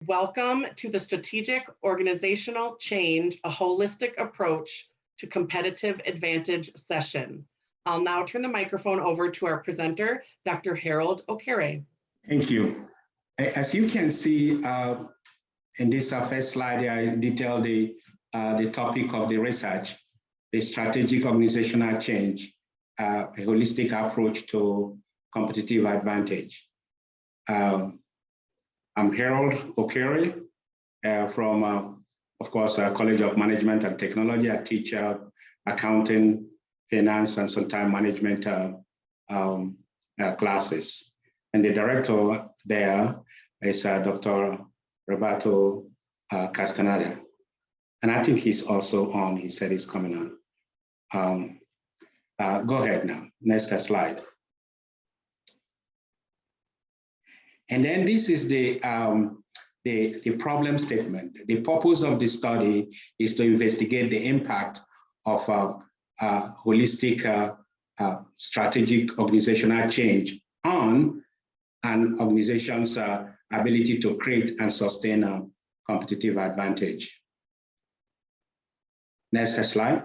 Welcome to the Strategic Organizational Change, a Holistic Approach to Competitive Advantage session. I'll now turn the microphone over to our presenter, Dr. Harold Okere. Thank you. As you can see in this first slide, I detailed the topic of the research, the strategic organizational change, a holistic approach to competitive advantage. I'm Harold Okere from, of course, College of Management and Technology. I teach accounting, finance, and sometimes management classes. And the director there is Dr. Roberto Castaneda. And I think he's also on, he said he's coming on. Go ahead now, next slide. And then this is the problem statement. The purpose of the study is to investigate the impact of holistic strategic organizational change on an organization's ability to create and sustain a competitive advantage. Next slide.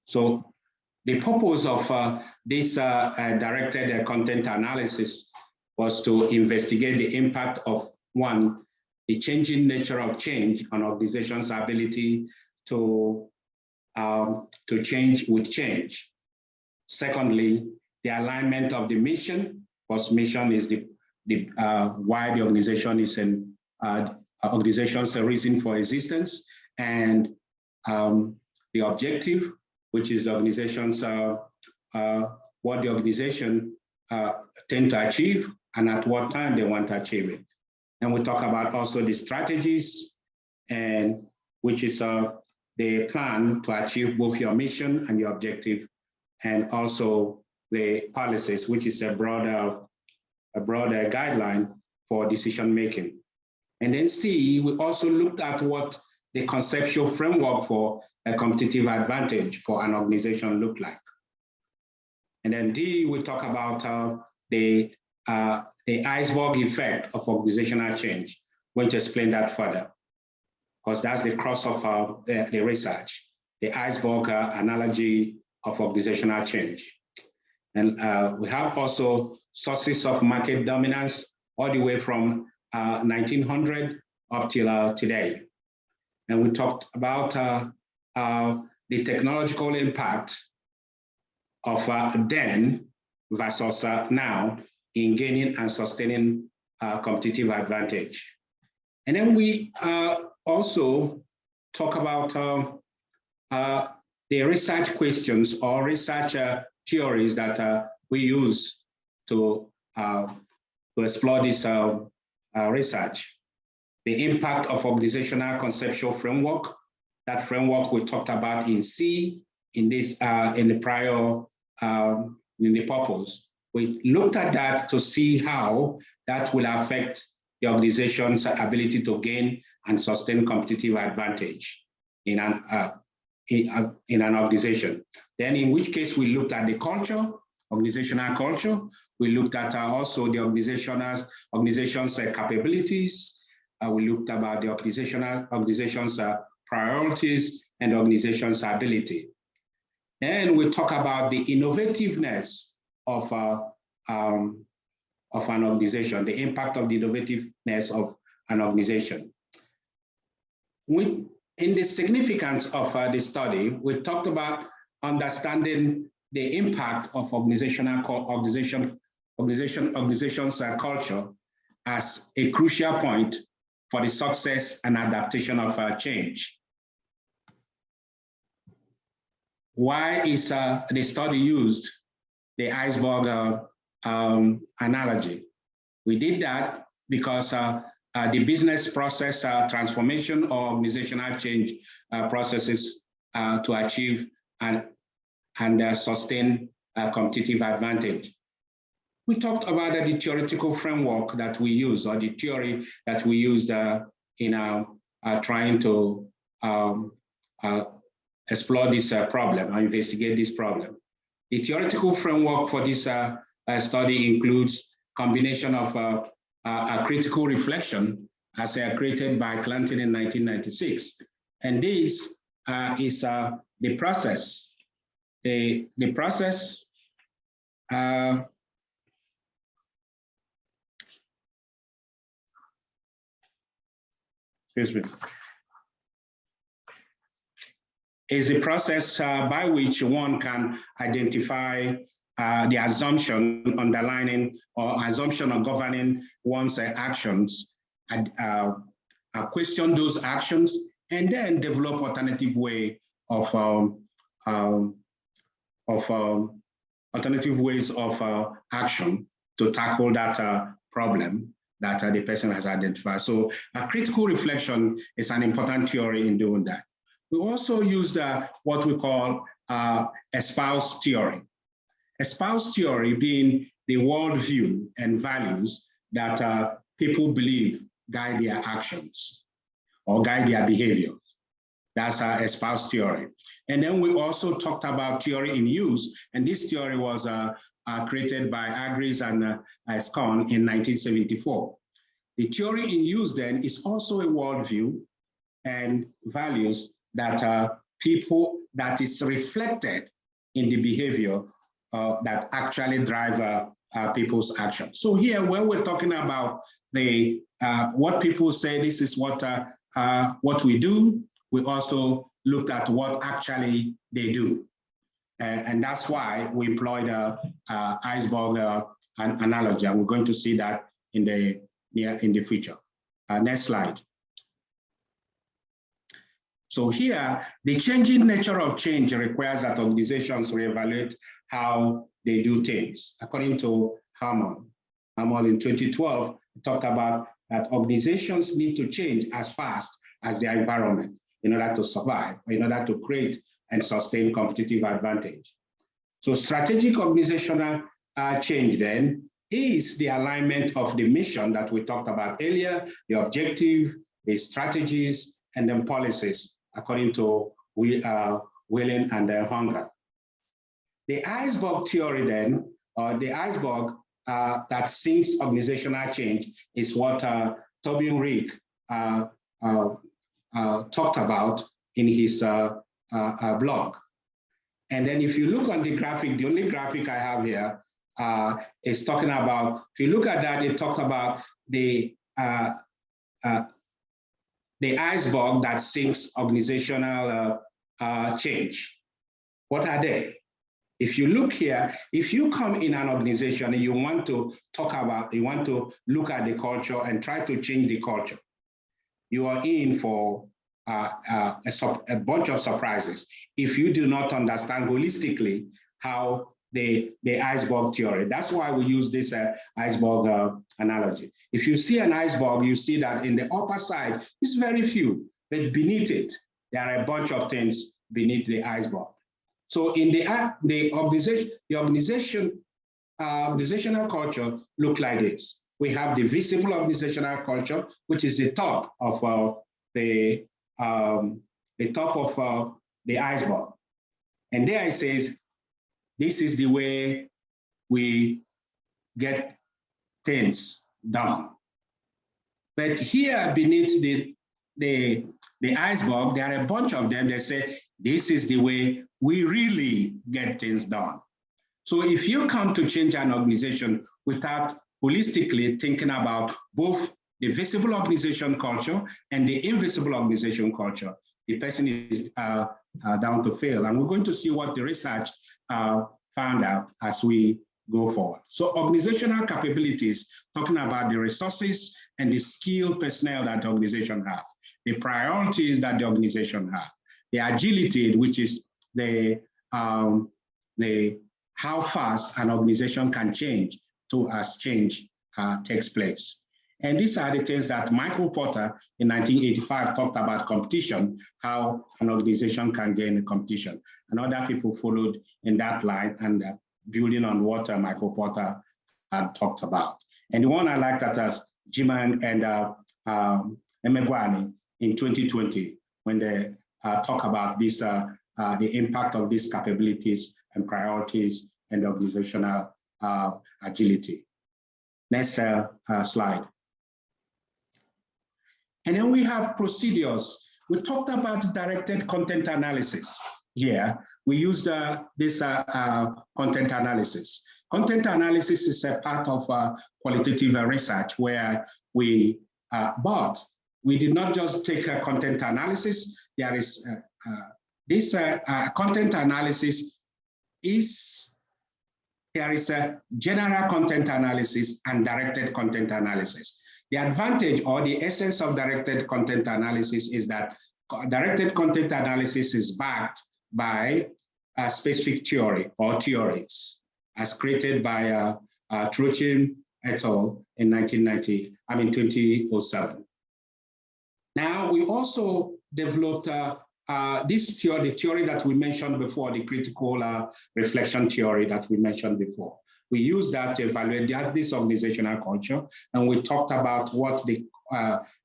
So the purpose of this directed content analysis was to investigate the impact of, one, the changing nature of change on organizations' ability to change with change. Secondly, the alignment of the mission, because mission is why the organization is an organization's reason for existence, and the objective, which is the organization's what the organization tend to achieve and at what time they want to achieve it. And we talk about also the strategies, and which is the plan to achieve both your mission and your objective, and also the policies, which is a broader guideline for decision making. And then C, we also looked at what the conceptual framework for a competitive advantage for an organization look like. And then D, we talk about the iceberg effect of organizational change. I'm going to explain that further, because that's the crux of the research, the iceberg analogy of organizational change. And we have also sources of market dominance all the way from 1900 up till today. And we talked about the technological impact of then versus now in gaining and sustaining competitive advantage. And then we also talk about the research questions or research theories that we use to explore this research. The impact of organizational conceptual framework. That framework we talked about in C, in this in the prior in the purpose. We looked at that to see how that will affect the organization's ability to gain and sustain competitive advantage in an organization. Then, in which case we looked at the culture, organizational culture. We looked at also the organization's capabilities. We looked about the organization's priorities and organization's ability. And we talk about the innovativeness of an organization, the impact of the innovativeness of an organization. In the significance of the study, we talked about understanding the impact of organization's culture as a crucial point for the success and adaptation of change. Why is the study used the iceberg analogy? We did that because the business process transformation or organizational change processes to achieve and sustain competitive advantage. We talked about the theoretical framework that we use, or the theory that we used in trying to explore this problem or investigate this problem. The theoretical framework for this study includes combination of a critical reflection as created by Clanton in 1996. And this is the process. The process excuse me, is the process by which one can identify the assumption underlining or assumption of governing one's actions, and question those actions, and then develop alternative way of alternative ways of action to tackle that problem that the person has identified. So a critical reflection is an important theory in doing that. We also use what we call espoused theory. Espoused theory being the worldview and values that people believe guide their actions or guide their behavior. That's our espoused theory. And then we also talked about theory in use, and this theory was created by Agris and Scone in 1974. The theory in use then is also a worldview and values that that is reflected in the behavior that actually drive people's action. So here, when we're talking about the what people say, this is what we do, we also looked at what actually they do. And that's why we employed iceberg analogy, and we're going to see that in the future. Next slide. So here, the changing nature of change requires that organizations reevaluate how they do things. According to Hammond in 2012, talked about that organizations need to change as fast as their environment in order to survive, in order to create and sustain competitive advantage. So strategic organizational change then is the alignment of the mission that we talked about earlier, the objective, the strategies, and then policies, according to Willing and Hunger. The iceberg theory then, or the iceberg that sinks organizational change is what Tobin Rick talked about in his blog. And then if you look on the graphic, the only graphic I have here is talking about, if you look at that, it talks about the iceberg that sinks organizational change. What are they? If you look here, if you come in an organization and you want to talk about, you want to look at the culture and try to change the culture, you are in for a bunch of surprises if you do not understand holistically how the iceberg theory. That's why we use this iceberg analogy. If you see an iceberg, you see that in the upper side, it's very few, but beneath it, there are a bunch of things beneath the iceberg. So in the organizational culture look like this. We have the visible organizational culture, which is the top of the iceberg. And there it says, this is the way we get things done. But here beneath the iceberg, there are a bunch of them that say, this is the way we really get things done. So if you come to change an organization without holistically thinking about both the visible organization culture and the invisible organization culture, the person is down to fail. And we're going to see what the research found out as we go forward. So organizational capabilities, talking about the resources and the skilled personnel that the organization has, the priorities that the organization has, the agility, which is the how fast an organization can change as change takes place. And these are the things that Michael Porter in 1985 talked about competition, how an organization can gain a competition. And other people followed in that line and building on what Michael Porter had talked about. And the one I liked that as Jiman and Emegwani in 2020, when they talk about this, the impact of these capabilities and priorities and organizational agility. Next slide. And then we have procedures. We talked about directed content analysis here. We used this content analysis. Content analysis is a part of qualitative research where we, but we did not just take a content analysis. There is this content analysis there is a general content analysis and directed content analysis. The advantage or the essence of directed content analysis is that directed content analysis is backed by a specific theory or theories as created by Trochen et al. In 2007. Now, we also developed this theory, the theory that we mentioned before, the critical reflection theory that we mentioned before. We use that to evaluate this organizational culture, and we talked about what the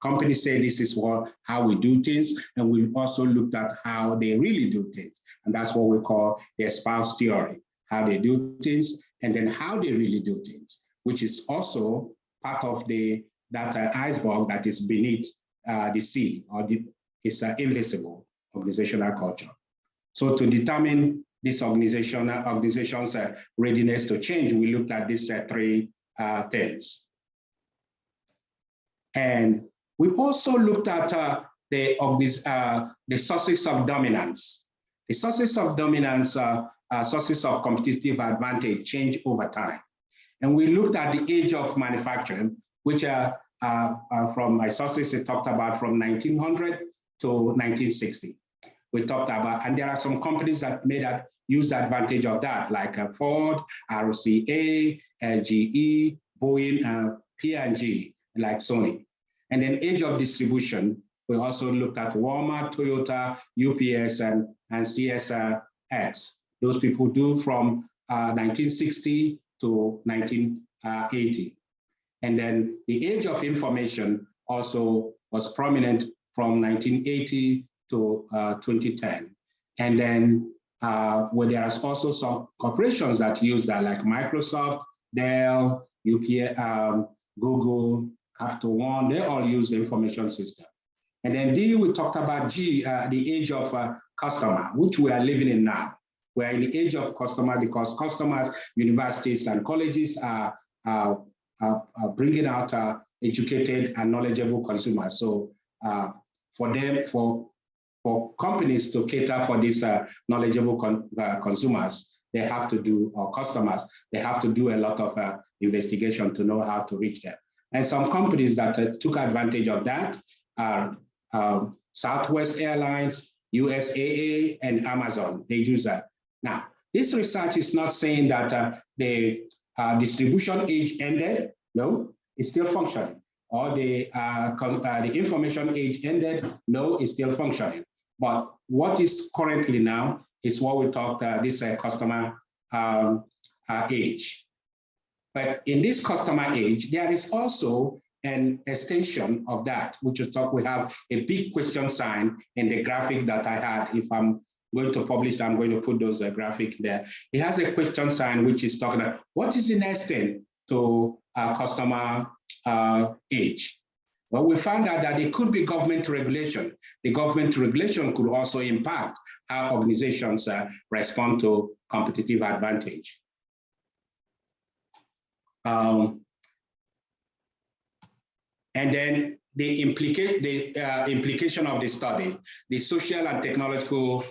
company say this is how we do things, and we also looked at how they really do things, and that's what we call the espoused theory, how they do things, and then how they really do things, which is also part of that iceberg that is beneath the sea, or it's invisible organizational culture. So to determine this organization's readiness to change, we looked at these three things. And we also looked at the sources of dominance. The sources of dominance, sources of competitive advantage change over time. And we looked at the age of manufacturing, which from my sources, it talked about from 1900 to 1960. We talked about, and there are some companies that use advantage of that, like Ford, RCA, GE, Boeing, P&G, like Sony. And then age of distribution, we also looked at Walmart, Toyota, UPS, and CSX. Those people do from 1960 to 1980. And then the age of information also was prominent from 1980 to 2010. And then where there is also some corporations that use that, like Microsoft, Dell, UPS, Google, Capital One, they all use the information system. And then D, we talked about G, the age of customer, which we are living in now. We're in the age of customer because customers, universities, and colleges are bringing out educated and knowledgeable consumers. So for companies to cater for these knowledgeable consumers, they have to do, or customers, they have to do a lot of investigation to know how to reach them. And some companies that took advantage of that are Southwest Airlines, USAA, and Amazon. They do that. Now, this research is not saying that the distribution age ended. No, it's still functioning. Or the information age ended. No, it's still functioning. But what is currently now is what we talked this customer age. But in this customer age, there is also an extension of that, which we have a big question sign in the graphic that I had. If I'm going to publish, I'm going to put those graphic there. It has a question sign which is talking about what is the next thing to customer age. Well, we found out that it could be government regulation. The government regulation could also impact how organizations respond to competitive advantage. And then the implication of the study, the social and technological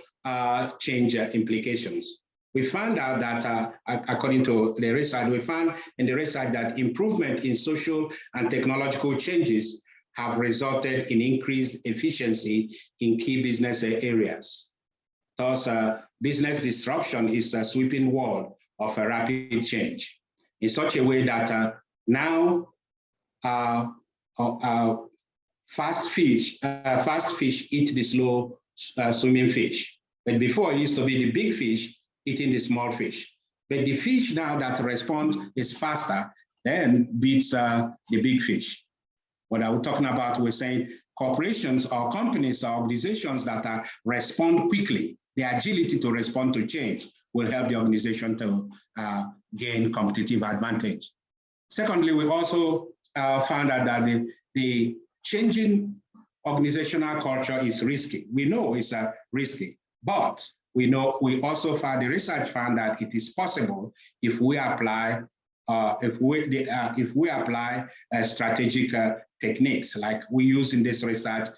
change implications. We found out that, according to the research, we found in the research that improvement in social and technological changes have resulted in increased efficiency in key business areas. Thus, business disruption is a sweeping wall of a rapid change in such a way that now fast fish eat the slow swimming fish. But before, it used to be the big fish eating the small fish. But the fish now that responds is faster than beats the big fish. What are we talking about? We're saying corporations or companies or organizations that respond quickly, the agility to respond to change will help the organization to gain competitive advantage. Secondly, we also found out that the changing organizational culture is risky. We know it's risky, but we also found, the research found that it is possible if we apply strategic techniques like we use in this research,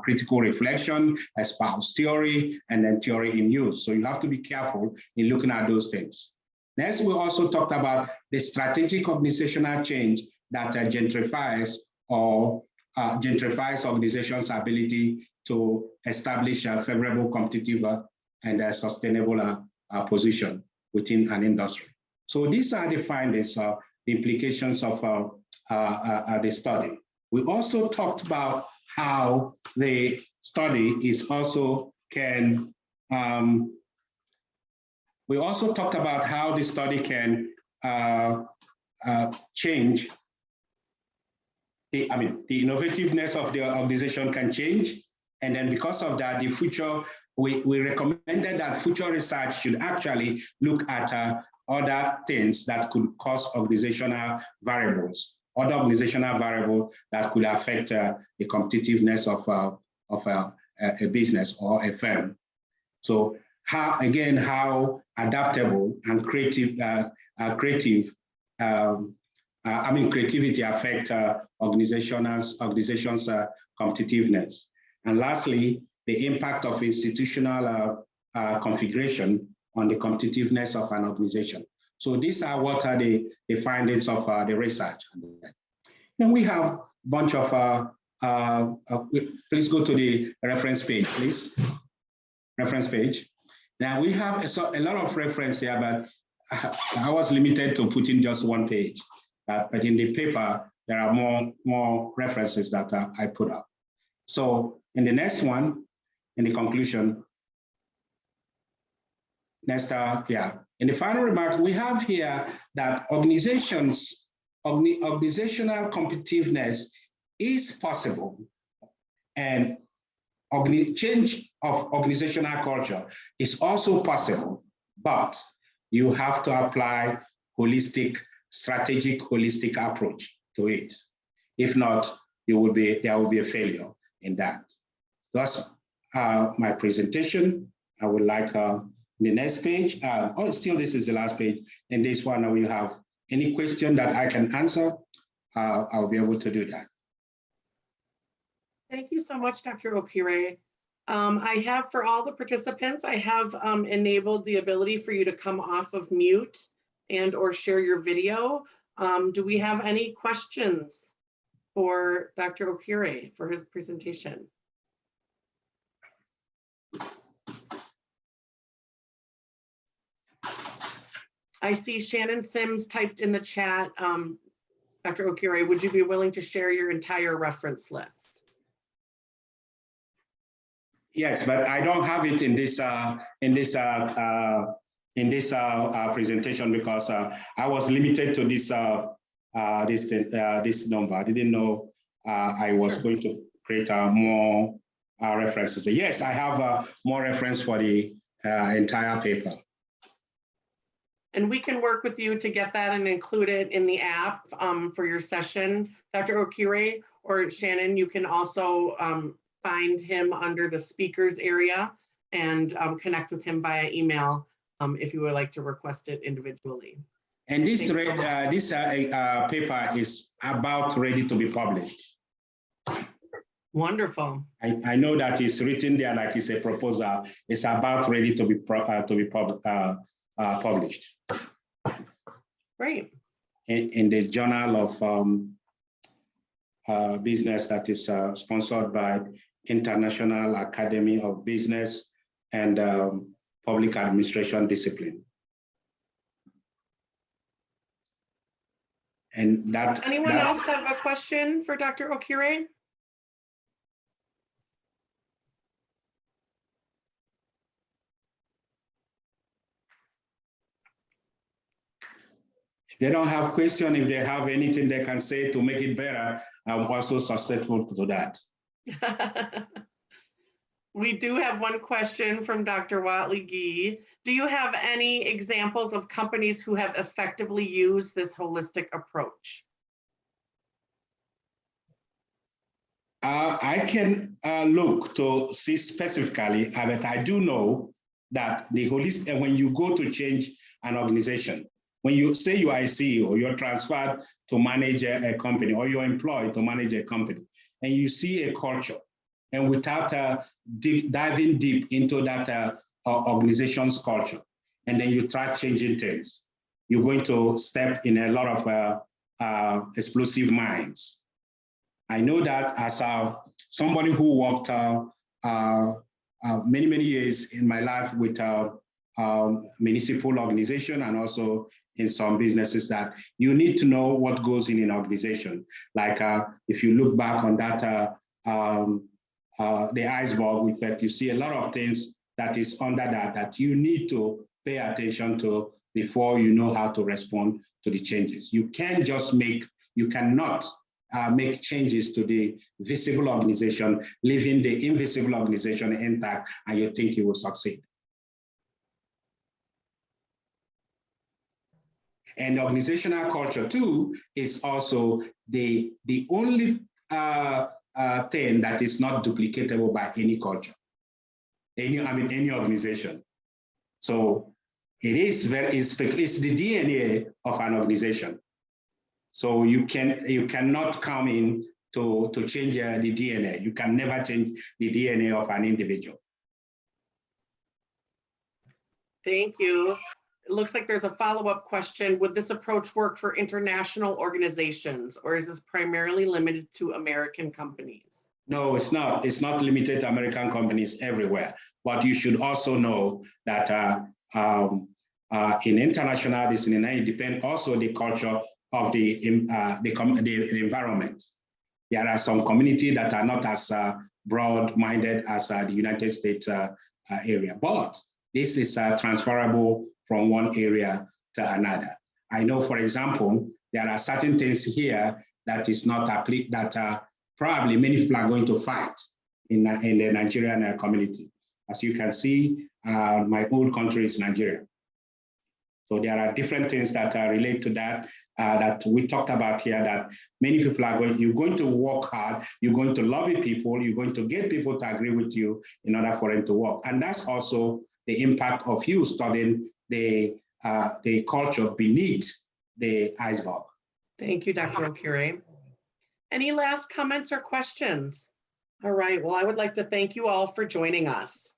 critical reflection, espoused theory, and then theory in use. So you have to be careful in looking at those things. Next, we also talked about the strategic organizational change that gentrifies organizations' ability to establish a favorable, competitive, and sustainable position within an industry. So these are the findings, the implications of the study. We also talked about how the study is also can, we also talked about how the study can change the innovativeness of the organization can change. And then because of that, the future, we recommended that future research should actually look at other things that could cause organizational variables, other organizational variables that could affect the competitiveness of a business or a firm. So how adaptable and creativity affect organizations' competitiveness. And lastly, the impact of institutional configuration on the competitiveness of an organization. So these are what are the findings of the research. Then we have a bunch of, please go to the reference page, please. Reference page. Now we have a lot of reference here, but I was limited to putting just one page. But in the paper, there are more references that I put up. So in the next one, in the conclusion, next, in the final remark, we have here that organizational competitiveness is possible, and change of organizational culture is also possible, but you have to apply strategic holistic approach to it. If not, there will be a failure in that. That's my presentation. I would like the next page. This is the last page. In this one, we have any question that I can answer. I'll be able to do that. Thank you so much, Dr. Okere. I have, for all the participants, I have enabled the ability for you to come off of mute and or share your video. Do we have any questions for Dr. Okere for his presentation? I see Shannon Sims typed in the chat. Dr. Okere, would you be willing to share your entire reference list? Yes, but I don't have it in this presentation because I was limited to this number. I didn't know I was going to create more references. Yes, I have more reference for the entire paper. And we can work with you to get that and include it in the app for your session, Dr. Okere, or Shannon. You can also find him under the speakers area and connect with him via email if you would like to request it individually. And this paper is about ready to be published. Wonderful. I know that it's written there like it's a proposal. It's about ready to be published. Great. In the Journal of Business that is sponsored by International Academy of Business and Public Administration Discipline. And that. Anyone else have a question for Dr. Okere? If they don't have question, if they have anything they can say to make it better, I'm also susceptible to that. We do have one question from Dr. Watley Gee. Do you have any examples of companies who have effectively used this holistic approach? I can look to see specifically, but I do know that the holistic, when you go to change an organization, when you say you are a CEO, you're transferred to manage a company, or you're employed to manage a company, and you see a culture, and without diving deep into that organization's culture, and then you try changing things, you're going to step in a lot of explosive mines. I know that as somebody who worked many, many years in my life with municipal organization and also in some businesses, that you need to know what goes in an organization. Like if you look back on that, the iceberg effect, you see a lot of things that is under that you need to pay attention to before you know how to respond to the changes. You can't just you cannot make changes to the visible organization, leaving the invisible organization intact, and you think you will succeed. And organizational culture too is also the only thing that is not duplicatable by any culture, any organization. So it's the DNA of an organization. So you cannot come in to change the DNA. You can never change the DNA of an individual. Thank you. It looks like there's a follow-up question. Would this approach work for international organizations, or is this primarily limited to American companies? No, it's not. It's not limited to American companies everywhere. But you should also know that in international, it depends also the culture of the environment. There are some communities that are not as broad-minded as the United States area, but this is transferable from one area to another. I know, for example, there are certain things here that is not that probably many people are going to fight in the Nigerian community. As you can see, my old country is Nigeria. So there are different things that relate to that, that we talked about here, that many people you're going to work hard, you're going to lobby people, you're going to get people to agree with you in order for them to work. And that's also the impact of you studying the culture beneath the iceberg. Thank you, Dr. Okere. Any last comments or questions? All right, well, I would like to thank you all for joining us.